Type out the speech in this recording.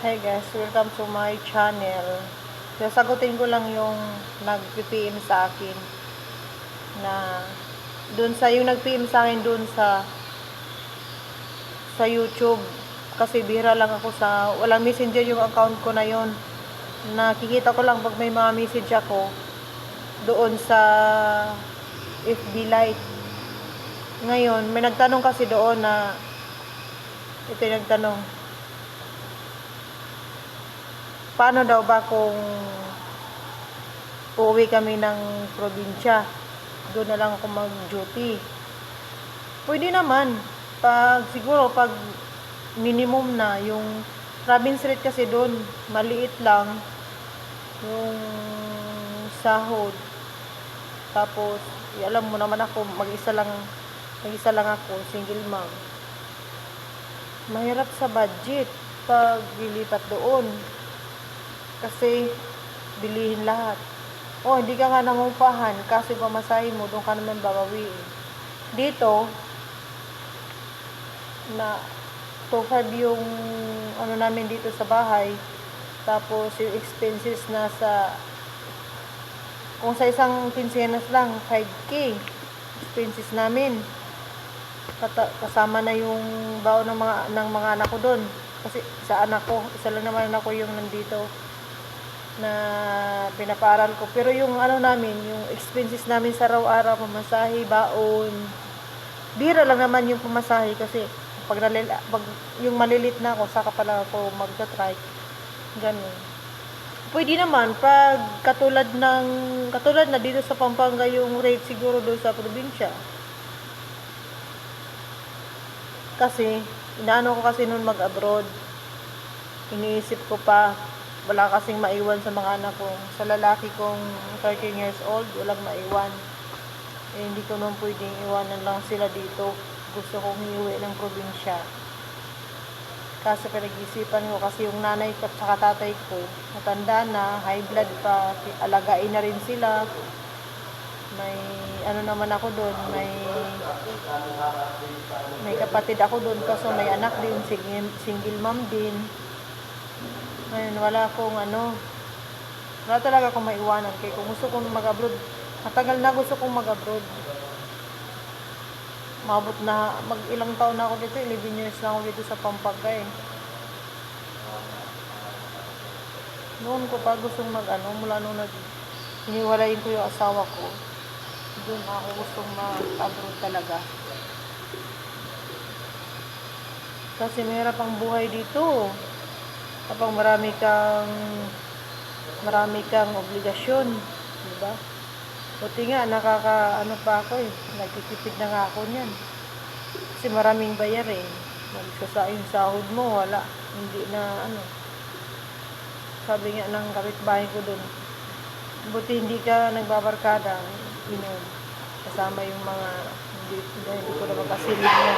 Hi guys, welcome to my channel. Sasagutin ko lang yung nag-PM sa akin na dun sa yung nag-PM sa akin dun sa YouTube kasi bihira lang ako sa walang messenger yung account ko na yon. Nakikita ko lang pag may mga message ako doon sa FB Lite. Ngayon, may nagtanong kasi doon na ito yung nagtanong, paano daw ba kung uuwi kami ng probinsya? Doon na lang ako mag-duty. Pwede naman. Siguro pag minimum na, yung province rate kasi doon, maliit lang yung sahod. Tapos, alam mo naman ako, mag-isa lang ako, single mom. Mahirap sa budget pag lilipat doon. Kasi, bilihin lahat. Hindi ka nga nangupahan kasi pamasahin mo, doon ka naman babawiin. Dito, na 2.5 yung ano namin dito sa bahay. Tapos, yung expenses nasa, kung sa isang quincenas lang, 5K expenses namin. Kasama na yung baon ng mga anak ko doon. Kasi isa lang naman anak ko yung nandito na pinapaaral ko. Pero yung ano namin, yung expenses namin sa araw-araw, pamasahe, baon, bira lang naman yung pamasahe kasi pag yung malilit na ako, saka pala ako magta-try. Ganun. Pwede naman pag katulad na dito sa Pampanga yung rate siguro doon sa probinsya. Kasi inaano ko kasi noon mag-abroad. Iniisip ko pa wala kasing maiwan sa mga anak ko. Sa lalaki kong 13 years old, walang maiwan. Hindi ko naman pwedeng iwanan lang sila dito. Gusto kong iuwi ng probinsya. Kasi pinag-isipan ko kasi yung nanay ko at saka tatay ko, matanda na, high blood pa, alagain na rin sila. May ano naman ako doon, may kapatid ako doon kasi may anak din, single mom din. Ngayon wala talaga akong maiwanan. Kaya kung gusto kong mag-abroad, matagal na gusto kong mag-abroad. Mabot na, ilang taon na ako dito, 11 years na ako dito sa Pampanga eh. Noon ko pa gustong mula nung hiniwalayin ko yung asawa ko, doon ako gustong mag-abroad talaga. Kasi mahirap ang buhay dito. Kapag marami kang obligasyon, di ba? Buti nga, pa ako eh. Nagtitipid na nga ako niyan. Kasi maraming bayarin. Yung sahod mo, wala. Hindi na Sabi nga ng kapitbahay ko dun, buti hindi ka nagbabarkada. Kasama yung mga, hindi ko na makasilip na.